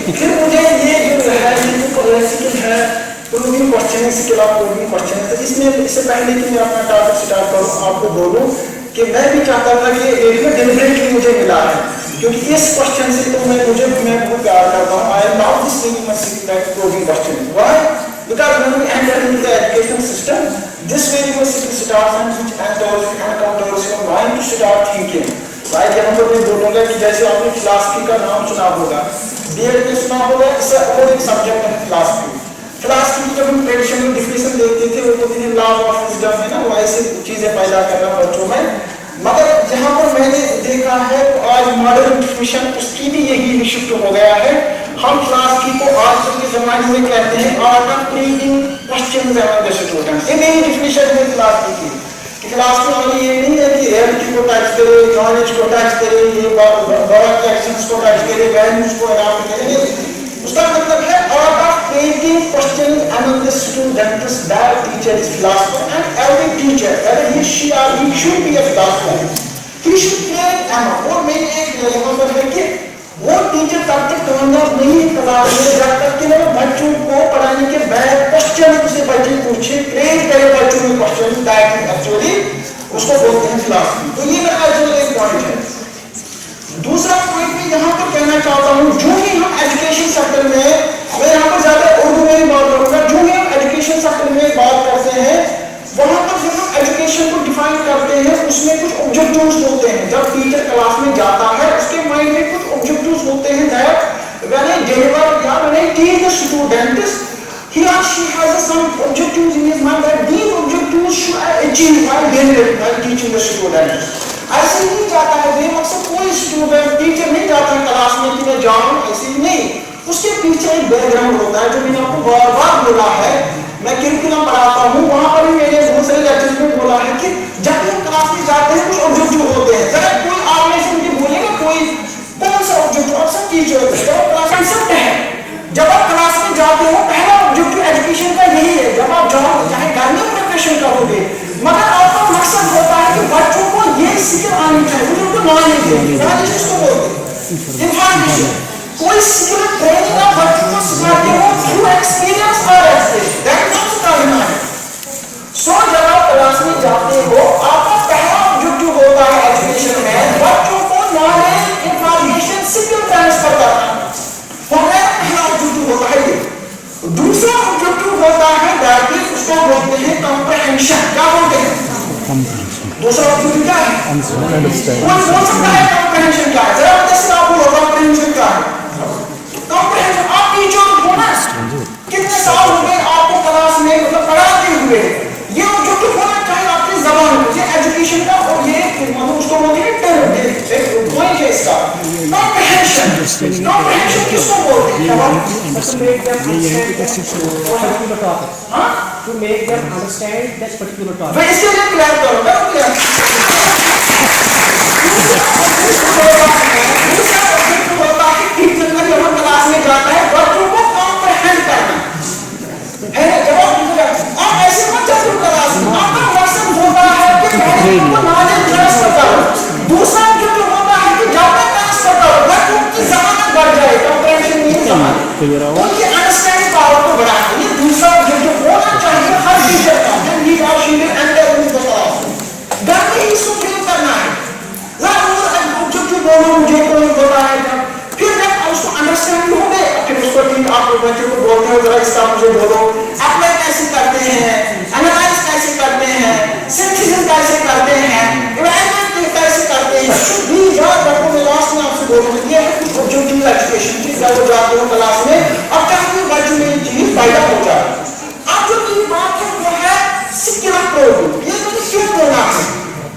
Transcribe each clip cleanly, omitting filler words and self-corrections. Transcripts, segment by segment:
फिर मुझे ये जो है स्किल है proving questioning skill of proving questioning, तो इसमें इससे पहले कि मैं अपना टॉपिक स्टार्ट करूं आपको बोलूं कि मैं भी चाहता था कि एक में डेलिबरेटली मुझे मिला है, क्योंकि इस क्वेश्चन से तो मैं बहुत प्यार करता हूं। I love this thing much that proving questioning. Why? Because when we enter into the education system, this very much starts and which encounters your mind to start thinking. भाई यहाँ पर मैं बोलूँगा कि जैसे आपने फिलॉसफी का नाम सुना होगा, बीएड में सुना होगा, इससे और एक सब्जेक्ट है फिलॉसफी। फिलॉसफी की जब हम ट्रेडिशनल डिफिनेशन देखते थे वो कहते हैं लॉ ऑफ विजडम है ना, वो ऐसे चीजें पैदा करना बच्चों में। मगर जहाँ पर मैंने देखा है तो आज मॉडर्न डिफिनेशन उसकी भी यही शिफ्ट हो गया है। हम फिलॉसफी को आज के जमाने में कहते हैं art of creating questions and the student. ये मेरी डिफिनेशन है फिलॉसफी की। फिलॉसफी वाली ये नहीं है कि रियलिटी को टच करे, नॉलेज को टच करे, ये गॉड एक्शंस को टच करे, वैल्यूज को अडॉप्ट करे। उसका मतलब है art of creating question among the students that teacher is philosopher and every teacher whether he she or he should be a philosopher, he should create them. और मैं एक यहाँ पर है कि वो टीचर तब तक कामयाब नहीं क्लास में जब तक कि वो बच्चों को पढ़ाने के बाद क्वेश्चन से बच्चे पूछे, क्रिएट करे बच्चों में क्वेश्चन दैट एक्चुअली उसको बोलते हैं फिलॉसफी। तो ये मेरा एक्चुअली एक पॉइंट है। दूसरा पॉइंट मैं यहाँ पर कहना चाहता हूँ, जो ही हम एजुकेशन सेक्टर में, मैं यहाँ पर ज्यादा उर्दू में ही बात करूँगा, जो ही हम एजुकेशन सेक्टर में बात करते हैं वहां पर जब हम एजुकेशन को डिफाइन करते हैं उसमें कुछ ऑब्जेक्टिव्स होते हैं। जब टीचर क्लास में जाता है उसके माइंड में कुछ ऑब्जेक्टिव्स होते हैं दैट व्हेन आई डिलीवर या when I teach the students he or she has some objectives in his mind that these objectives should I achieve while delivering, while teaching the students। ऐसे नहीं जाता है बेमकसद कोई student, teacher नहीं जाता है class में कि मैं जाऊं, ऐसे ही नहीं। उसके पीछे एक बैकग्राउंड होता है जो मैंने आपको बार बार बोला है। मैं करिकुलम पढ़ाता हूँ, वहां पर भी मैंने बहुत सारे लेक्चर्स में बोला है कि जब हम क्लास में जाते हैं कुछ ऑब्जेक्टिव होते हैं। जरा कोई आपने से मुझे बोलेगा कोई कौन सा ऑब्जेक्टिव? आप सब टीचर क्लास कंसेप्ट है। जब आप क्लास में जाते हो पहला ऑब्जेक्टिव एजुकेशन का यही है। जब आप जाओगे चाहे घर में प्रिपरेशन करोगे, मगर आपका मकसद होता है कि बच्चों को ये स्किल आनी चाहिए, उनको नॉलेज देंगे। नॉलेज किसको बोलते हैं? इंफॉर्मेशन। कोई स्किल ट्रेनिंग आप बच्चों को सिखाते हो थ्रू एक्सपीरियंस और एक्सपीरियंस, दैट नॉट सिखाना है। सो जब आप क्लास में जाते हो आपका पहला ऑब्जेक्टिव होता है एजुकेशन में बच्चों को नॉलेज, इंफॉर्मेशन, स्किल ट्रांसफर करना। पहला ऑब्जेक्टिव होता है ये। दूसरा ऑब्जेक्टिव होता है दैट इज उसको बोलते हैं कॉम्प्रिहेंशन। क्या बोलते हैं? दूसरा ऑब्जेक्टिव क्या है? कौन बोल सकता है कॉम्प्रिहेंशन क्या है? जरा बताइए आप बोलो कॉम्प्रिहेंशन क्या है? कॉम्प्रिहेंशन आप टीचर हो ना, कितने साल हो गए आपको क्लास में मतलब पढ़ाते हुए, ये ऑब्जेक्टिव होना चाहिए आपकी जबान में। ये एजुकेशन का और ये मतलब उसको बोलते हैं टर्म, पॉइंट है इसका कॉम्प्रिहेंशन। कॉम्प्रिहेंशन किसको बोलते हैं? To make them understand that particular topic. मैं इसके लिए क्लियर करूंगा। दूसरा ऑब्जेक्टिव होता है टीचर का जब हम क्लास में जाता है बच्चों को कॉम्प्रिहेंड करना है ना। जब आप ऐसे मत जाओ क्लास में, आपका मकसद होता है कि पहले उनको नॉलेज ट्रांसफर करो। दूसरा ऑब्जेक्टिव होता है कि जब तक ट्रांसफर करो बच्चों की जमानत बढ़ जाए, कॉम्प्रिहेंशन नहीं जमानत, उनकी अंडरस्टैंडिंग पावर को बढ़ाना। ये दूसरा ऑब्जेक्टिव होना चाहिए हर टीचर का। जब ही आप शीट अंडर उनको क्लास घर में इसको फील करना है। ऑब्जेक्टिव बोलो मुझे कोई बोला है, फिर जब उसको अंडरस्टैंडिंग हो गए फिर उसको ठीक आप बच्चों को बोलते हो जरा इसका मुझे बोलो, अप्लाई कैसे करते हैं, एनालाइज कैसे करते हैं, सिंथेसिस कैसे करते हैं, इवैल्यूएट कैसे करते हैं। शुड बी याद रखो। मैं लास्ट में आपसे बोलूंगा ये है कुछ ऑब्जेक्टिव एजुकेशन की। जब वो जाते हो क्लास में अब चाहे बच्चों में ये चीज पैदा हो जाए। अब जो की बात है वो है स्किल ऑफ प्रूविंग। ये मुझे क्यों बोलना है?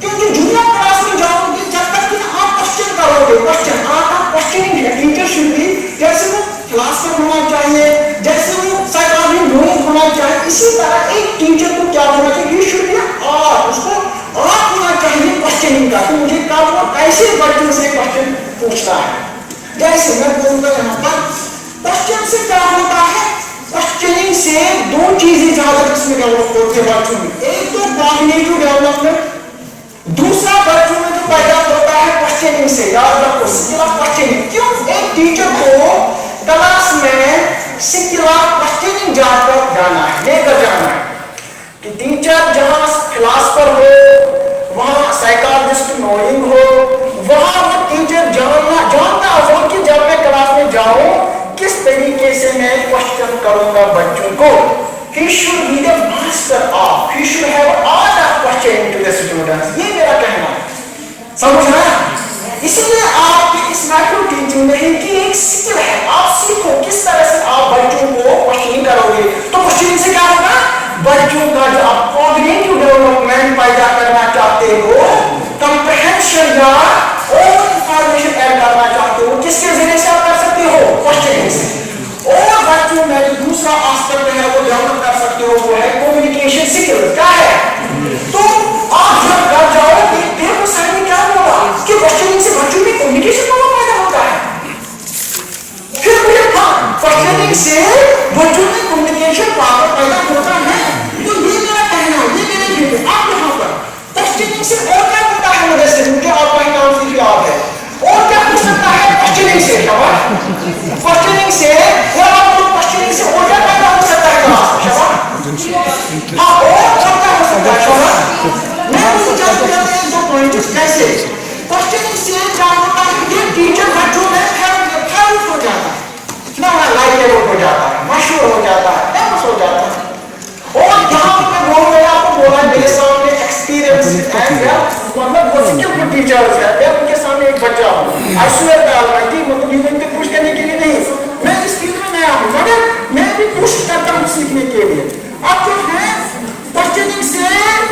क्योंकि जूनियर क्लास में जाओगे जब तक कि आप क्वेश्चन करोगे, क्वेश्चन आपका क्वेश्चनिंग है। टीचर शुड बी जैसे वो क्लास में होना चाहिए, जैसे वो साइकोलॉजी नॉलेज होना चाहिए, इसी तरह एक टीचर को क्या होना चाहिए? यू शुड बी और उसको और होना चाहिए क्वेश्चनिंग का। तो मुझे कब वो कैसे बच्चों से क्वेश्चन पूछता है। जैसे मैं बोलूंगा यहाँ पर क्वेश्चन से क्या होता है? क्वेश्चनिंग से दो चीजें ज्यादा इसमें डेवलप होती है बच्चों में। एक तो कॉग्निटिव डेवलपमेंट, दूसरा बच्चों में जो पैदा होता है क्वेश्चनिंग से। याद रखो स्किल ऑफ क्वेश्चनिंग। क्यों एक टीचर को क्लास में सिंगुलर क्वेश्चनिंग जाना है, लेकर जाना है कि टीचर जहां क्लास पर हो वहां साइकोलॉजिस्ट नोइंग हो, वहां वो टीचर जानता हो कि जब मैं क्लास में जाऊं किस तरीके से मैं क्वेश्चन करूंगा बच्चों को। He should be the master of, he should have all the questioning to the students, ये मेरा कहना है, समझना। इसलिए आपकी इस मेथड टीचिंग में कि एक स्किल है, आप सीखो किस तरह से आप बच्चों को क्वेश्चनिंग करोगे। तो क्वेश्चनिंग से क्या होगा, बच्चों का जो आप कॉग्निटिव डेवलपमेंट पैदा करना चाहते हो, कंप्रहेंशन या और इंफॉर्मेशन ऐड करना चाहते हो, किसके जरिए से आप कर सकते हो, क्वेश्चनिंग से। और बच्चों में जो दूसरा एस्पेक्ट है वो डेवलप कर सकते हो, वो है कम्युनिकेशन स्किल। क्या है, तो आप जब घर जाओगे देखो सर ने क्या बोला कि क्वेश्चनिंग से बच्चों में कम्युनिकेशन का फायदा होता है। फिर मुझे क्वेश्चनिंग से बच्चों में कम्युनिकेशन पावर पैदा होता है। तो ये मेरा कहना है, ये मेरे लिए आप यहाँ पर क्वेश्चनिंग से और क्या होता है, मुझे आपका ही नाम से याद है, और क्या हो सकता है क्वेश्चनिंग से, क्वेश्चनिंग से और आप लोग क्वेश्चनिंग से और क्या पैदा हो सकता है क्लास। हाँ, और क्या हो सकता है शाबाश। मैं आपको जानते हैं दो पॉइंट कैसे क्वेश्चनिंग से क्या होता है कि टीचर बच्चों में फेवरेट हो जाता है, इतना लाइकेबल हो जाता है, मशहूर हो जाता है, फेमस हो जाता है। और यहाँ पे बोल रहे हैं, आपको बोला मेरे सामने एक्सपीरियंस है या मतलब वो सिक्योर टीचर्स है, मैं उनके सामने एक बच्चा हूँ, आई स्वेयर बाय ऑलमाइटी, मतलब ये उनके पुश करने के लिए नहीं, मैं इस फील्ड में नया हूँ, मगर मैं भी पुश करता हूँ सीखने के लिए। अब जो है क्वेश्चनिंग से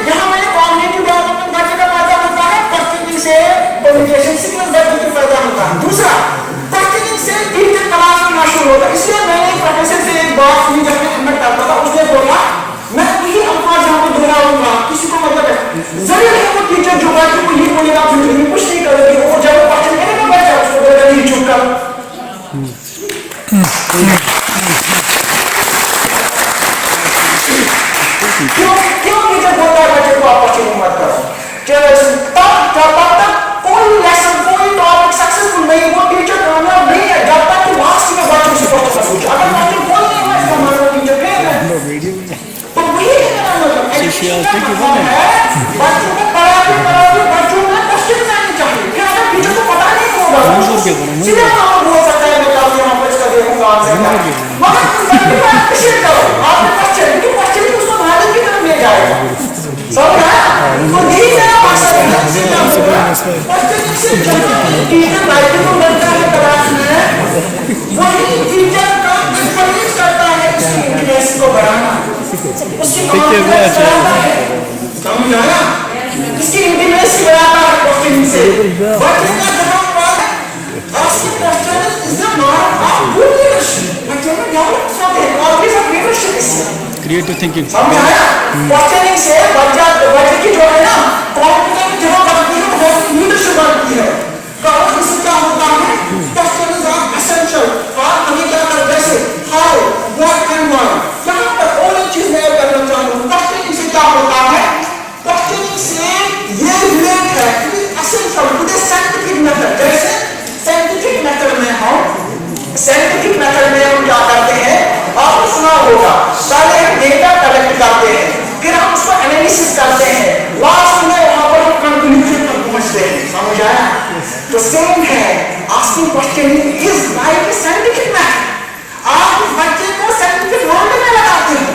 यहाँ मैंने कॉग्निटिव डेवलपमेंट बच्चे का फायदा होता है, क्वेश्चनिंग से कम्युनिकेशन स्किल्स बच्चे को फायदा होता है। दूसरा क्वेश्चनिंग से टीचर क्लास में मशहूर होता है। इसलिए मैंने एक प्रोफेसर से एक बात सुनी जब मैं करता था, उसने बोला मैं यही अल्फाज यहाँ पर दोहराऊंगा, किसी को मतलब है जरूर है वो टीचर जो बच्चों को ये बोलेगा आप जिंदगी कुछ नहीं करोगे, वो जब वो क्वेश्चन करेगा बच्चा उसको बोलेगा नहीं चुप कर। क्यों टीचर बोलता है बच्चे को आप क्वेश्चन मत करो, तब तक कोई लेसन कोई टॉपिक सक्सेसफुल नहीं, वो टीचर कामयाब नहीं है जब तक कि लास्ट में बच्चों से क्वेश्चन पूछे। अगर बच्चे बोल नहीं हुआ इसका मतलब टीचर फेल है। तो वही है बच्चों को पढ़ाते बच्चों में क्वेश्चन आने चाहिए, फिर अगर टीचर को पता नहीं होगा सीधे आप बोल सकते हैं मैं कल यहाँ पर इसका देखूंगा आंसर, मगर बच्चे को अप्रिशिएट करो, आपने क्वेश्चन कि क्वेश्चन ही उसको भागने की तरफ ले जाएगा, समझ आया। तो यही मेरा मकसद है, क्वेश्चन से जब टीचर राइटिंग को बनता है क्लास में, वही टीचर का इन्फ्लुएंस करता है इसकी इंटेलिजेंस को बढ़ाना, उसकी कॉन्फिडेंस बढ़ाता है, समझ आया, इसकी इंटेलिजेंस बढ़ाता है क्वेश्चन से। बच्चे का जवाब asking questions is the mark of good leadership. बच्चे में डेवलप सब है, qualities of leadership is creative thinking. समझ आया। क्वेश्चनिंग से बच्चे की जो है ना कॉन्फिडेंस जो बढ़ती है वो लीडरशिप बढ़ती है। कारण इससे क्या होता है, क्वेश्चंस आर एसेंशियल, आप हमें क्या करते हैं, हाउ व्हाट एंड व्हाई, यहाँ पर और एक चीज मैं करना चाहता हूँ। क्वेश्चनिंग से क्या होता है, क्वेश्चनिंग से ये रिलेट है essential to the scientific method. जैसे साइंटिफिक मेथड में हम क्या करते हैं, आपने सुना होगा, पहले हम डेटा कलेक्ट करते हैं, फिर हम उसको एनालिसिस करते हैं, लास्ट में वहां पर हम कंक्लूजन पर पहुंचते हैं, समझ आया। तो सेम है, asking question is like a scientific method. आप बच्चे को साइंटिफिक वर्ड में लगाते हो,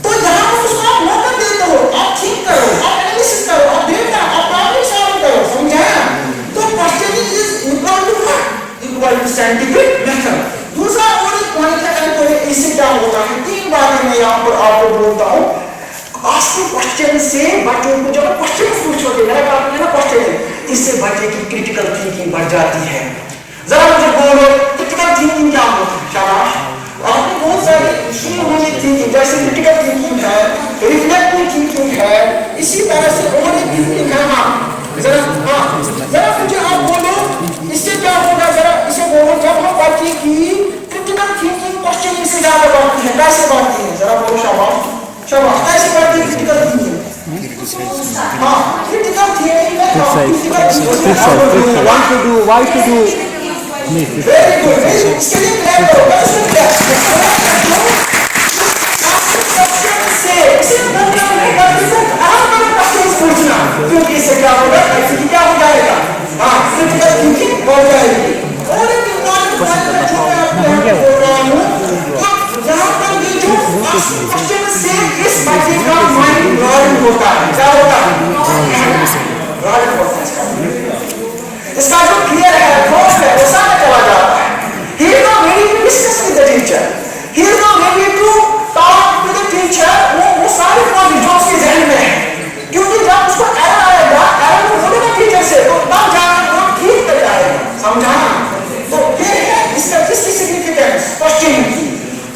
तो जहां पर उसको आप मौका देते हो, आप थिंक करो, आप एनालिसिस करो, आप डेटा, आप प्रॉब्लम सॉल्व करो, समझ आया। तो questioning is equal to scientific method. दूसरा और एक पॉइंट है, तो इससे क्या होता है, तीन बातें मैं यहाँ पर आपको बोलता हूँ। आस्किंग क्वेश्चन से बच्चों को जब क्वेश्चन पूछोगे, मेरा काम है ना क्वेश्चन, इससे बच्चे की क्रिटिकल थिंकिंग बढ़ जाती है। जरा मुझे बोलो क्रिटिकल थिंकिंग क्या होती है, शाबाश। आपने बहुत सारी सुनी होंगी थिंकिंग, जैसे क्रिटिकल थिंकिंग है, रिफ्लेक्टिव थिंकिंग है, इसी तरह से और एक थिंकिंग है। जरा मुझे आप बोलो इससे क्या होगा, जरा इसे बोलो, जब हम बच्चे की क्रिटिकल थिंकिंग क्वेश्चनिंग से ज्यादा बढ़ती है, कैसे बढ़ती है, जरा बोलो शाबाश, कैसे बढ़ती है क्रिटिकल थिंकिंग। हाँ, क्रिटिकल थिंकिंग में why to do very good, इसके लिए क्लियर करो, मैं उसमें क्लियर पूछना, क्योंकि इससे क्या होगा, क्या हो जाएगा, हाँ क्रिटिकल थिंकिंग हो जाएगी। और एक जो मैं आपको बोल रहा हूँ, यहाँ पर ये जो क्वेश्चन से इस बच्चे का माइंड ब्रॉडन होता है, क्या होता है, ब्रॉडन होता है इसका जो क्लियर है, थॉट है, वो सामने चला जाता है। He is not ready to discuss with the teacher. He is not ready to talk with the teacher. वो सारे पॉइंट जो उसके जहन में है, क्योंकि जब उसको एरर आएगा, एरर को बोलेगा टीचर से, तो तब जाकर वो ठीक कर जाएगा, समझाना। तो ये है इसका किसकी सिग्निफिकेंस क्वेश्चन की।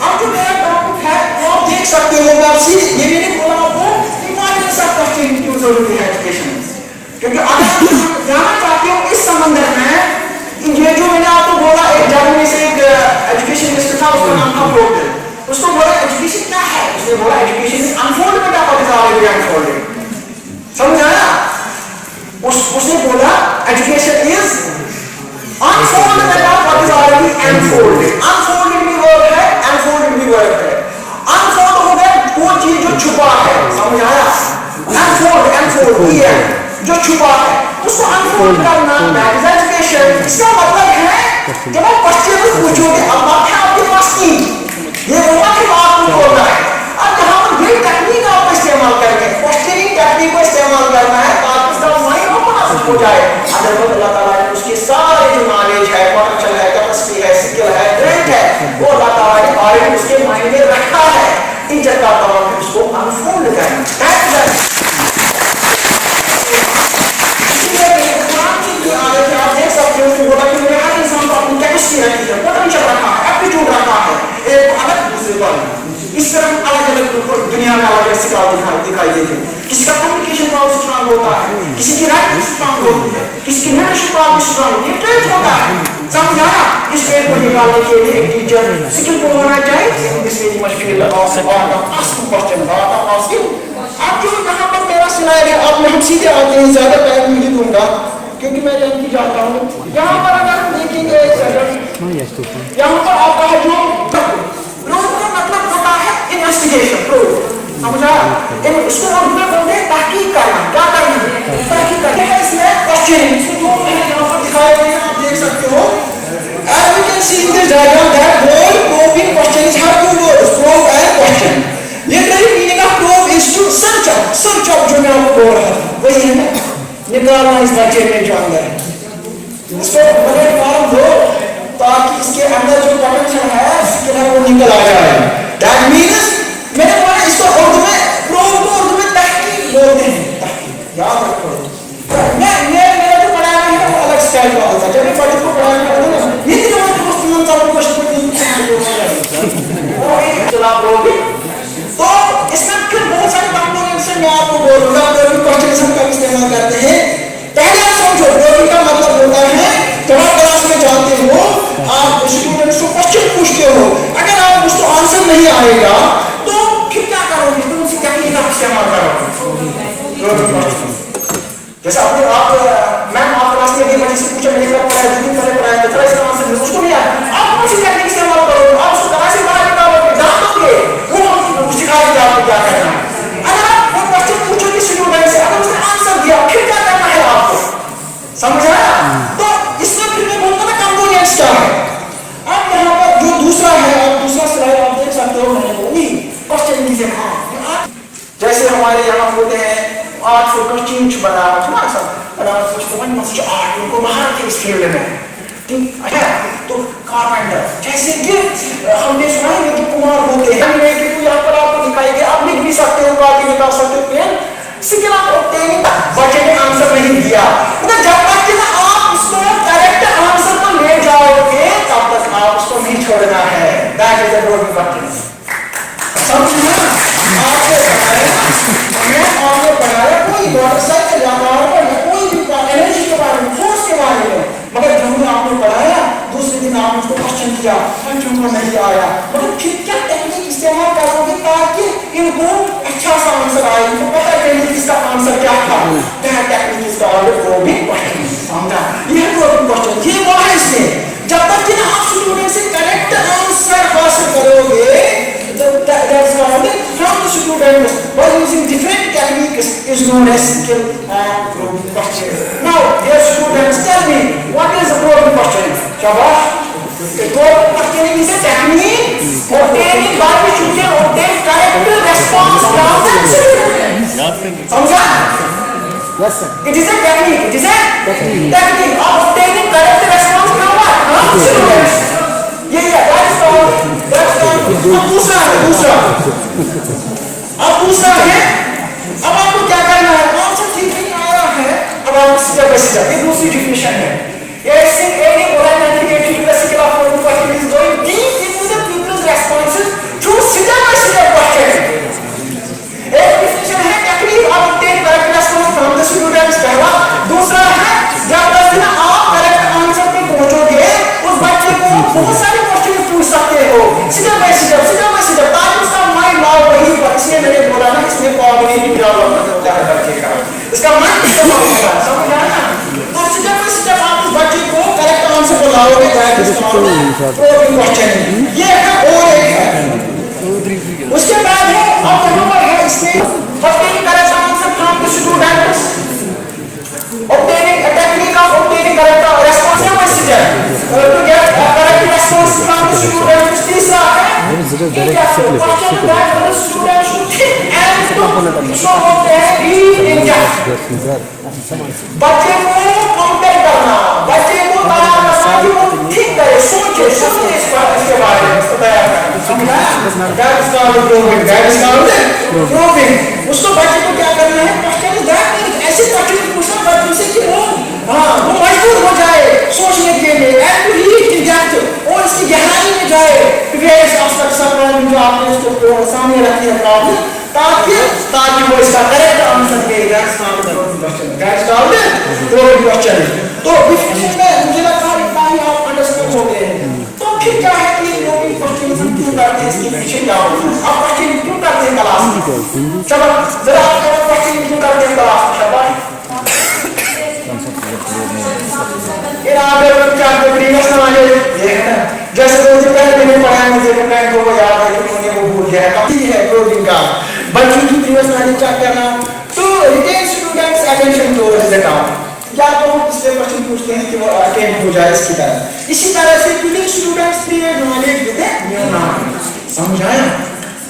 अब जो मेरा टॉपिक है वो आप देख सकते हो, मैं आपसे ये भी नहीं बोला आपको इम्पोर्टेंस ऑफ क्वेश्चन की क्यों जरूरी है एजुकेशन, क्योंकि अगर आप जानना चाहते हो इस संबंध में, ये जो मैंने आपको बोला, एक जर्मनी में से एक एजुकेशन मिनिस्टर था, उसका नाम था फ्लोगल। उसको बोला एजुकेशन क्या है, उसने बोला education is unfoldment of what is already unfolded, समझ आया। उसने बोला education is unfoldment of what is already unfolded. Unfolded भी वर्ब है, अनफोल्डेड भी वर्ब है। अनफोल्ड हो गया वो चीज जो छुपा है, समझ आया। अनफोल्ड है जो छुपा है, उसको अनफोल्ड करना दैट इज एजुकेशन। इसका मतलब है जब आप क्वेश्चन पूछोगे, अब बात है आपके पास की, ये होगा कि आपको बोलना है। अब यहाँ पर ये टेक्निक आप इस्तेमाल करेंगे, क्वेश्चनिंग टेक्निक को इस्तेमाल करना है ताकि इसका माइंड ओपन हो जाए। अगर वो अल्लाह ताला ने उसके सारे जो नॉलेज है, पोटेंशियल है, कैपेसिटी है, स्किल है, ग्रेट है, वो अल्लाह ताला ने ऑलरेडी उसके माइंड में रखा है। टीचर का काम है उसको अनफोल्ड करना। आप देख सकते हो कि बोला कि मेरे हर इंसान को अपनी कैपेसिटी रखी है, पोटेंशियल रखा है, एप्टीट्यूड रखा है, एक अलग दूसरे पर इस तरह अलग अलग दुनिया में अलग सिखाव दिखाई देते हैं। किसी का कम्युनिकेशन पावर स्ट्रांग होता है, किसी की राइटिंग स्ट्रांग होती है, किसी की लीडरशिप पावर स्ट्रांग होती है, ट्रेड होता है, समझ आया। इस ट्रेड को निकालने के लिए एक टीचर स्किलफुल होना चाहिए। This is much feel of asking question, asking. आप जो यहाँ पर मेरा सुनाया गया, आप हम सीधे आते हैं, ज्यादा टाइम नहीं दूंगा क्योंकि मैं जल्दी जाता हूँ। यहाँ पर अगर हम देखेंगे यहाँ पर आपका है जो प्रूफ का मतलब होता है इन्वेस्टिगेशन, प्रूफ, समझा। इसको उर्दू में बोलते हैं तहकीक करना, क्या करना, तहकीक करना है। इसमें क्वेश्चनिंग जो मैंने यहाँ पर दिखाए हुए हैं, आप देख सकते हो। As we can see in this diagram that whole probing question is have two words, probe and question. Literally meaning of probe is to search up जो मैं आपको बोल रहा था वही है ना, निकालना इस बच्चे में जो अंदर है, इसको बड़े फॉर्म दो ताकि इसके अंदर जो पोटेंशियल है स्किल है वो निकल आ जाए। दैट मींस मैंने बोला इसको उर्दू में प्रोब को उर्दू में तहकीक बोलते हैं, तहकीक याद रखो। मेरा जो पढ़ाना है वो अलग स्टाइल का होता है, जब बच्चे को पढ़ाना होता है ना ये दिनों में दोस्त मन का क्वेश्चन को चला बोलोगे तो इसमें फिर बहुत सारे कंपोनेंट्स हैं। मैं आपको बोलूंगा प्रोबिंग क्वेश्चन का इस्तेमाल करते हैं। पहले आप समझो प्रोबिंग का मतलब होता है जब आप क्लास में जाते हो, आप स्टूडेंट्स को क्वेश्चन पूछते हो, अगर आप उसको आंसर नहीं आएगा तो फिर क्या करोगे, तुम उसी टेक्निक का इस्तेमाल करोगे। जैसे आपने मैम आप क्लास में बच्चे से पूछा मैंने कब पढ़ाया, 2 दिन पहले पढ़ाया, तो थोड़ा इसका आंसर उसको नहीं आया, आप उसी टेक्निक इस्तेमाल करोगे, आप उसको क्लास में बाहर निकालोगे, जानोगे वो सिखाएंगे आपको क्या करना है। अगर आप वो क्वेश्चन पूछोगे स्टूडेंट से, अगर उसने आंसर दिया फिर क्या करना है आपको, समझ आया। तो इसमें फिर मैं बोलता ना कंपोनेंट्स क्या है। अब यहाँ पर जो दूसरा है, आप दूसरा स्लाइड आप देख सकते हो, मैंने बोली क्वेश्चन लीजिए। हाँ जैसे हमारे यहाँ होते हैं आर्ट फॉर क्वेश्चन बनाना ना सब, अगर कुछ आर्ट उनको महारत है इस फील्ड में, ठीक है। तो कारपेंटर जैसे कि हमने सुना है कि कुमार होते हैं, यहाँ पर आपको दिखाई गया, आप लिख भी सकते हो, बात निकाल सकते हो, पेन सिक्किम बच्चे ने आंसर नहीं दिया, तो जब तक कि आप उसको करेक्ट आंसर पर ले जाओगे तब तक आप उसको नहीं छोड़ना है। That is the probing question, समझना। आपने पढ़ाया कोई मोटरसाइकिल या कार कोई भी एनर्जी के बारे में, फोर्स के बारे में, मगर जब आपने पढ़ाया दूसरे दिन आपने उसको क्वेश्चन किया, उनको नहीं आया, मतलब फिर क्या टेक्निक इस्तेमाल करोगे ताकि इनको अच्छा सा आंसर आए, इनको पता चले कि इसका आंसर क्या था। Technique is called probing question, समझा। ये प्रोबिंग क्वेश्चन ये वो है इसमें, जब तक कि आप स्टूडेंट से known as skill and probing questioning. Now, dear students, tell me, what is a probing questioning? Shabash. Probing questioning is a technique obtaining by which you can obtain correct response from the student. समझा? Yes, sir. It is a technique. It is a technique of obtaining correct response from what? From students. ये that's called. अब दूसरा है अब आपको क्या करना है आंसर ठीक नहीं आ रहा है अब आप स्टेप बाय स्टेप ये दूसरी डिफिनेशन है any oriented classical of probing question is going deep into the pupil's responses through step by step questioning एक डिफिनेशन है technique of obtaining correct response from the students पहला दूसरा है जब तक आप करेक्ट आंसर पे पहुंचोगे उस बच्चे को बहुत सारे क्वेश्चन पूछ सकते हो step by step ताकि उसका माइंड ना वही पर इसलिए मैंने बोला ना इसमें कॉग्निटिव डेवलपमेंट होता है बच्चे का इसका माइंड कितना होगा समझ आया ना तो step by step आप उस बच्चे को करेक्ट आंसर को लाओगे that is called probing questioning ये है और एक है उसके बाद है अब नंबर है इसमें obtaining correct answer from the students obtaining a technique of obtaining correct response by step to get a correct response from the students तीसरा है question that the student should think and to so होते हैं read in depth बच्चे को counter करना बच्चे को तैयार करना कि वो ठीक करे सोचे इसके बारे में उसको तैयार करना समझा that is called probing उसको बच्चे को क्या करना है क्वेश्चन दैट ऐसे क्वेश्चन पूछना बच्चे से कि वो वो मजबूर हो जाए सोचने के लिए and to read in depth और इसकी गहराई में जाए वेरियस एस्पेक्ट्स ऑफ प्रॉब्लम जो आपने इसको सामने रखी है प्रॉब्लम ताकि वो इसका correct answer they that's not the question that's called probing question तो डिफिनेशन में मुझे लगता है इतना ही आप अंडरस्टैंड हो गए हैं तो फिर क्या है कि प्रोबिंग क्वेश्चन हम क्यों करते हैं इसके पीछे क्या होता है आप क्वेश्चन क्यों करते हैं क्लास में चलो जरा आप क्वेश्चन क्यों करते हैं क्लास में शाबाश ये आगे क्या प्रीवियस वाले ये है जैसे वो जो पहले मैंने पढ़ा है मुझे फ्रेंड को याद है कि मैंने वो भूल गया है काफी है प्रोबिंग का बच्चों की प्रीवियस वाले क्या करना तो retain students attention towards the topic या तो हम इससे क्वेश्चन पूछते हैं कि वो अटेंड हो जाए इसी तरह से today students create knowledge with new knowledge समझाया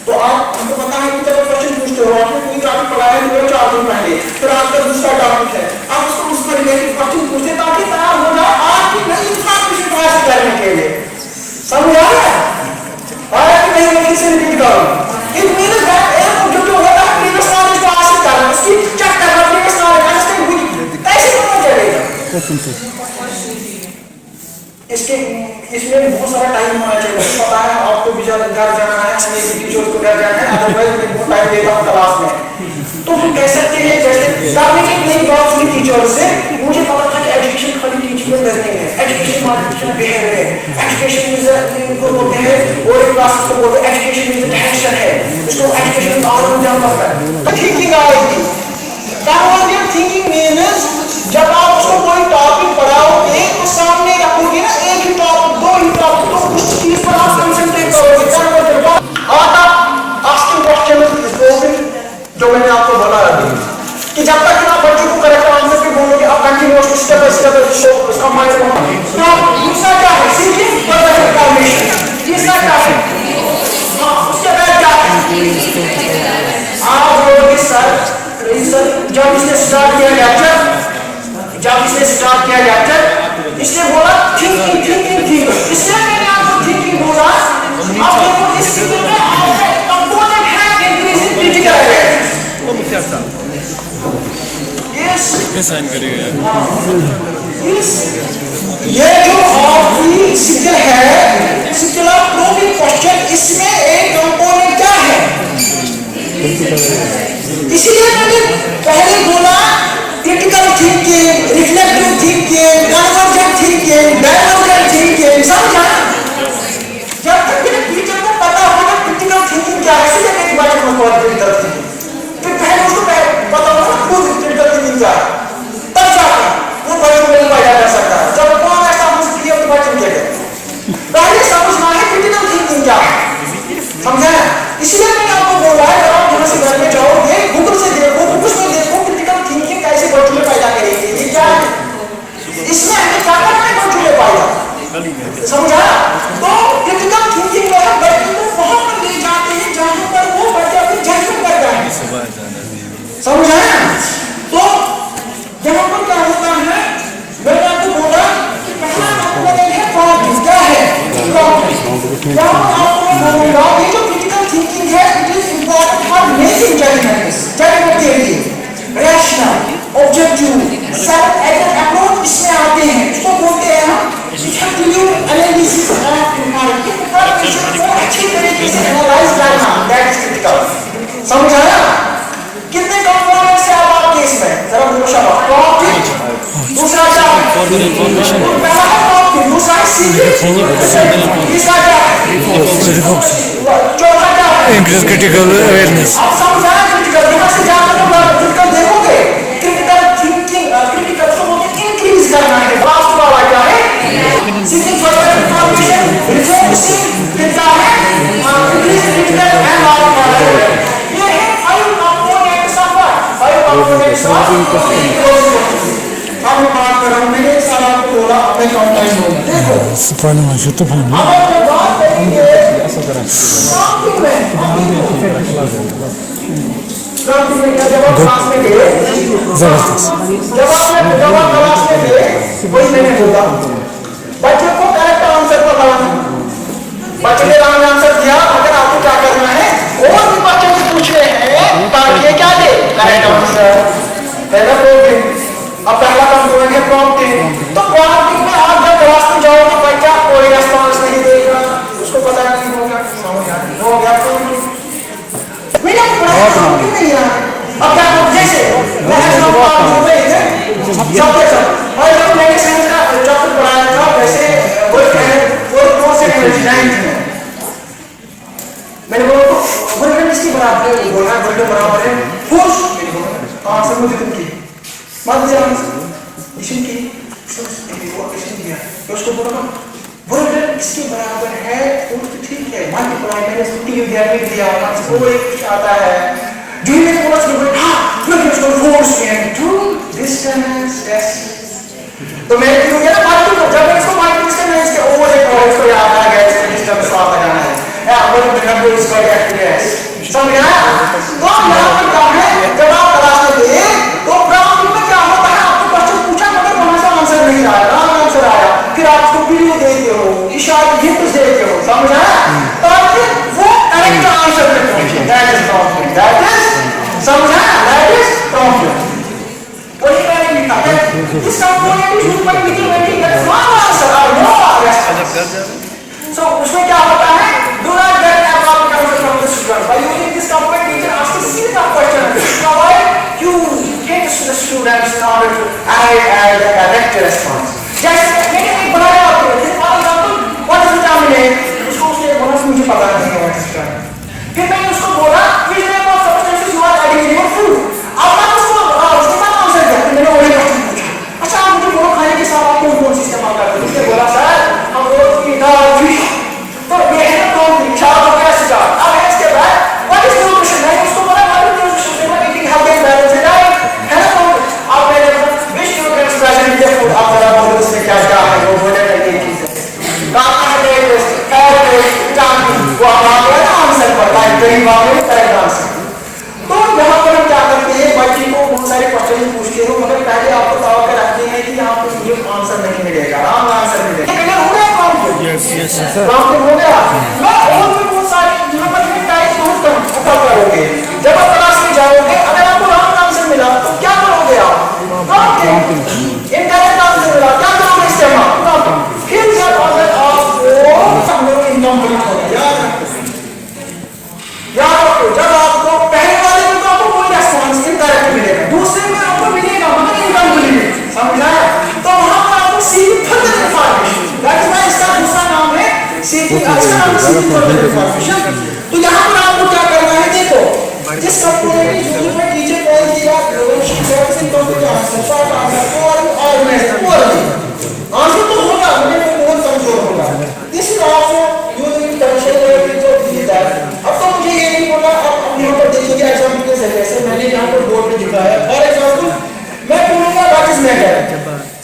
तो आप हमको पता है कि जब क्वेश्चन पूछते हो आपने कोई टॉपिक पढ़ा है तो 4 दिन पहले फिर आपका दूसरा टॉपिक है आप उसको उस पर रिलेटेड क्वेश्चन पूछते ताकि तैयार हो जाए आपकी नई इंफॉर्मेशन हासिल करने के लिए समझ आ रहा है और कि नहीं मैं फिर से रिपीट करूं इट मींस दैट जो होता है प्रीवियस नॉलेज को हासिल करना उसकी चेक करना प्रीवियस नॉलेज अंडरस्टैंड हुई कैसे पता चलेगा इसके इसमें बहुत सारा टाइम होना चाहिए पता है आपको भी घर जाना है हमें भी टीचर को घर जाना है अदरवाइज मैं बहुत टाइम देता हूँ क्लास में तो हम कह सकते हैं जैसे काफी मेरी बात हुई टीचर से मुझे पता था कि एजुकेशन खाली टीचिंग में नहीं है एजुकेशन मार्केशन बिहेवियर है एजुकेशन इज इनको बोलते हैं और एक क्लास को बोलते हैं एजुकेशन इज डायरेक्शन है इसको एजुकेशन और जान पड़ता है थिंकिंग आएगी क्या थिंकिंग मीन्स जब आप उसको कोई टॉपिक पढ़ाओगे तो सामने रखोगे ना एक ही टॉपिक दो ही टॉपिक तो उस चीज पर आप कंसंट्रेट करोगे और आप आस्किंग क्वेश्चन जो मैंने आपको बोला अभी कि जब तक आप बच्चे को करेक्ट आंसर पे बोलोगे आप कंटिन्यूअसली स्टेप बाय स्टेप उसका माइंड तो दूसरा क्या है सीखिंग फर्दर इंफॉर्मेशन तीसरा क्या है उसके बाद क्या है आप बोलोगे सर जब इसने स्टार्ट किया लेक्चर इसने बोला थिंकिंग इसलिए मैंने आपको थिंकिंग बोला अब देखो इस चीज में आपका कंपोनेंट है इंक्रीजिंग क्रिटिकल है कितने साइन करेगा यस ये जो आपकी स्किल है स्किल ऑफ प्रोबिंग क्वेश्चन इसमें एक कंपोनेंट क्या है इसीलिए मैंने पहले बोला critical thinking reflective thinking convergent thinking divergent thinking समझा जब तक मेरे टीचर को पता होगा क्रिटिकल थिंकिंग क्या है इसलिए मेरी बात में कॉल क्रिटिकल थिंकिंग फिर पहले उसको पता होगा खुद क्रिटिकल थिंकिंग क्या है तब जाकर वो बच्चों को पाया जा सकता है जब कौन ऐसा मुझे क्लियर तो बच्चों के पहले समझना है क्रिटिकल थिंकिंग क्या है समझा इसलिए मैंने आपको बोला है जब आप यहाँ से घर में जाओगे गूगल से देखो बुक्स में देखो क्रिटिकल इसमें हमें क्या करना है, बच्चों के पाया समझा। तो क्रिटिकल थिंकिंग में हम बच्चे को वहां पर ले जाते हैं जहां पर वो बच्चा अपनी जजमेंट करता है, समझा। तो यहाँ पर क्या होता है, मैंने आपको बोला कि पहला कंपोनेंट है प्रॉब्लम, क्या है प्रॉब्लम। यहाँ पर आपको मैं बोलूंगा ये जो क्रिटिकल थिंकिंग है it is important for making judgements, judgement के लिए रैशनल ऑब्जेक्टिव सेल्फ अप्रोच इसमें आते हैं। इसको बोलते हैं हम इफेक्टिव एनालिसिस ऑफ इंफॉर्मेशन को अच्छी तरीके से एनालाइज करना, दैट इज क्रिटिकल, समझ आया। कितने कंपोनेंट्स है अब आपके इसमें, जरा बोलो शाबाश। प्रॉब्लम, दूसरा क्या है, पहला है प्रॉब्लम, दूसरा है सीक्रेट, तीसरा क्या है, चौथा क्या है, increase critical awareness. अब समझा क्रिटिकल, यहाँ से जाकर क्रिटिकल देखोगे, क्रिटिकल थिंकिंग क्रिटिकल को इंक्रीज करना है। लास्ट वाला क्या है, सीकिंग फर्दर इंफॉर्मेशन, रिफोकसिंग कितना है, इंक्रीज क्रिटिकल एंड लास्ट वाला है। ये है five components of what, five components of. अब मैं बात कर रहा हूँ, मैंने एक साल आपको बोला अपने काउंटाइन हो, देखो Sifani maşutu अब falan. मैं बात करेंगे शॉपिंग में, शॉपिंग में क्या, जब आप क्लास में गए, Zararsız. जब आप क्लास में गए, वही मैंने बोला बच्चे को करेक्ट आंसर पता है, बच्चे ने रॉन्ग आंसर दिया, अगर आपको क्या करना है, और भी बच्चे से पूछ रहे हैं ताकि ये क्या दे करेक्ट आंसर, पहला प्रॉब्लम। अब पहला कंपोनेंट है प्रॉम्प्टिंग, तो प्रॉम्प्टिंग में आप जब क्लास में जाओगे बच्चा कोई रिस्पांस नहीं देगा, उसको पता नहीं होगा, समझ आ रही हो गया प्रॉम्प्टिंग। मेरा प्रॉम्प्टिंग नहीं है। अब क्या करूं, जैसे मैं सब बात हो रही है सबके सब, और जब मैंने साइंस का चैप्टर पढ़ाया था वैसे वो कौन से डिजाइन थे, मैंने बोला वर्ड इसकी बराबर है, बोला वर्ड बराबर है फोर्स, आंसर मुझे तुम की मान लीजिए इशन की इक्वेशन दिया, तो उसको बोला वर्ड इसके बराबर है, फोर्स ठीक है, मल्टीप्लाई मैंने टी विद्यार्थी दिया होगा, वो एक आता है जो ही मैंने बोला कि हां फिर उसको फोर्स इनटू डिस्टेंस एस, तो मैं क्यों गया मल्टीप्लाई, जब मैं इसको मल्टीप्लाई करना है इसके ओवर एक और इसको याद आ गया, इसके डिस्टेंस को आता जाना है या वो नंबर इसको याद किया है, समझ आया। तो यहां पर क्या है, जब आप क्लास में थे तो प्रॉब्लम में क्या होता है, आपको क्वेश्चन पूछा मगर वहां से आंसर नहीं आया, रॉन्ग आंसर आया, फिर आप उसको वीडियो देते हो, इशारे हिंट्स देते हो, समझ आया, ताकि वो करेक्ट आंसर पे पहुंचे, that is problem, that is समझ आया, दैट इज प्रॉब्लम। वही मैंने लिखा है इस कंपोनेंट यूज पर लिखी मैंने दैट रॉन्ग आंसर और नो आंसर। सो उसमें क्या होता है, do not get about from the student by using this component, teacher ask a series of questions provide you hints to the students in order to arrive at the correct response. जैसे मैंने एक बनाया आपको, for example what is vitamin, उसको उसने बोला मुझे पता नहीं है व्हाट इज विटामिन, फिर मैंने उसको बोला which type of substances you are adding in your food, अब मैं उसको उसने क्या आंसर दिया, फिर मैंने वही क्वेश्चन पूछा, अच्छा आप मुझे बोलो खाने के साथ आप कौन कौन सी इस्तेमाल करते हो, उसने बोला सर हम रोज की दाल फिश, तो ये है कौन चार हो गया स्टार्ट। अब इसके बाद व्हाट इज न्यूट्रिशन, मैं उसको बोला व्हाट इज न्यूट्रिशन, मैं eating healthy and balanced diet है ना, तो अब मैंने विच nutrients present in the food, आप जरा बोलो उसमें क्या क्या है, वो बोले करके एक चीज है कार्बोहाइड्रेट्स, फैट, विटामिन, वो आप आ गया ना आंसर पर, लाइक वेरी वाले करेक्ट आंसर। तो यहाँ पर हम क्या करते हैं, बच्चे को बहुत सारे क्वेश्चन पूछते हो मगर पहले आपको दावा कर रखते हैं कि यहाँ पर ये आंसर नहीं मिलेगा, रॉन्ग आंसर मिलेगा, क्लियर हो गया प्रॉब्लम, Yes sir. प्रॉब्लम हो गया। मैं और भी बहुत सारे यहाँ पर मैं टाइप नोट करोगे, जब आप क्लास में जाओगे अगर आपको रॉन्ग आंसर मिला तो क्या करोगे आप, प्रॉब्लम, इनकरेक्ट आंसर मिला क्या करोगे, इस्तेमाल प्रॉब्लम, फिर जब अगर आपको समझो इनकम्प्लीट हो गया, याद रखो जब आपको पहले वाले में तो आपको कोई रेस्पॉन्स इनकरेक्ट मिलेगा, दूसरे में आपको मिलेगा मगर इनकम्प्लीट, समझ आया, तो वहां पर आपको सीखी further information, that is why इसका दूसरा नाम है सीखी, अच्छा नाम है सीखी फर्दर इंफॉर्मेशन। तो यहाँ पर आपको क्या करना है, देखो जिस कंपोनेंट की यूज में टीचर कॉल किया she gets incomplete answer, short answer और ऑर्गेनाइज्ड आंसर तो होगा मगर वो बहुत कमजोर होगा, this is also using tension जो दी दैट। अब तो मुझे ये नहीं बोला, अब यहाँ पर देखिए एग्जांपल के जरिए से मैंने यहाँ पर बोर्ड पे दिखाया, फॉर एग्जांपल मैं बोलूंगा व्हाट इज मैटर,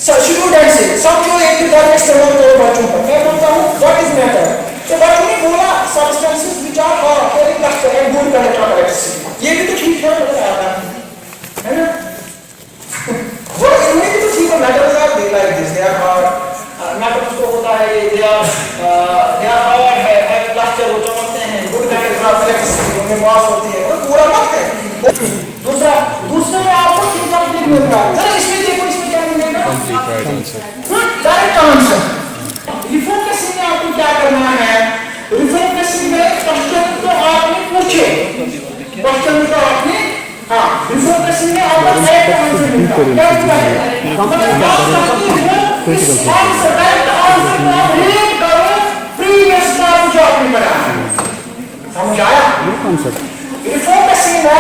स्टूडेंट से सब जो एक ही तरह इस्तेमाल करो बच्चों पर, मैं बोलता हूँ व्हाट इज मैटर, तो बच्चों ने बोला substances which are good characteristics, ये भी तो ठीक है, है ना? वो इनमें भी तो ठीक है, matters are they like this, they are hard, matters तो होता है ये, दे आर हार्ड है क्लस्टर वो चमकते हैं, गुड कैरेक्टरिस्टिक्स उनमें मास होती है, वो पूरा मत है। दूसरा में आपको ठीक कंप्लीट मिलता है, जरा इसमें देखो, इसमें क्या मिलेगा, डायरेक्ट आंसर। रिफोकसिंग में आपको क्या करना है, रिफोकसिंग में क्वेश्चन तो आपने पूछे, क्वेश्चन तो आपने, हाँ, रिफोकसिंग में आपको डायरेक्ट आंसर मिलता है, क्या होता है, मतलब आप चाहते हो इस आंसर, डायरेक्ट आंसर को आप रीड करो प्रीवियस टाइम जो आपने पढ़ा है, समझ आया? रिफोकसिंग में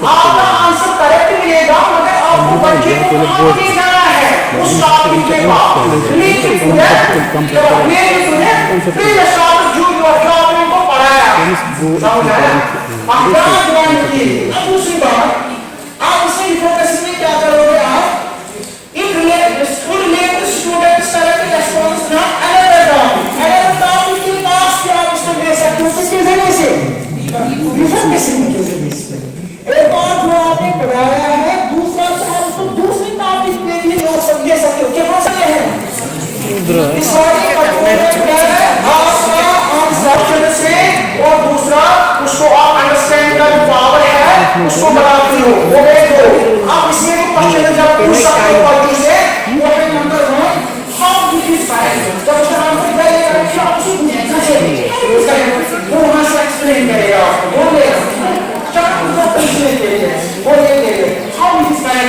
आपका आंसर करेक्ट मिलेगा, मगर आपको बच्चे को आगे जाना है उस टॉपिक के बाद, लेकिन प्रीवियस टॉपिक जो आपने उनको पढ़ाया, समझ आया? आप ध्यान दीजिए। अब दूसरी बात, आप इसे रिफोकसिंग में क्या करोगे, आप स्टूडेंट सेलेक्ट रेस्पॉन्स ना अनदर टॉपिक के पास क्या आप इसको दे सकते हो, किसके जरिए से, रिफोकसिंग के जरिए से। एक और जो आपने पढ़ाया है, दूसरा आप उसको दूसरी टॉपिक पे भी दे सकते हो, क्या हो सकते हैं, इस वाले कंपोनेंट है आपका आंसर से, और दूसरा उसको आप अंडरस्टैंड कर पावर है उसको बढ़ाते हो, वो देखो आप इसमें जो क्वेश्चन जब पूछ सकते हो बच्चों से, वो है number 1, how did you find, जब उसका आंसर देगा कि आप उसको पूछेंगे, वो वहां से एक्सप्लेन करेगा आपको, बोलेगा, चार पूछने के लिए, वो ये हाउ डिड यू फाइंड,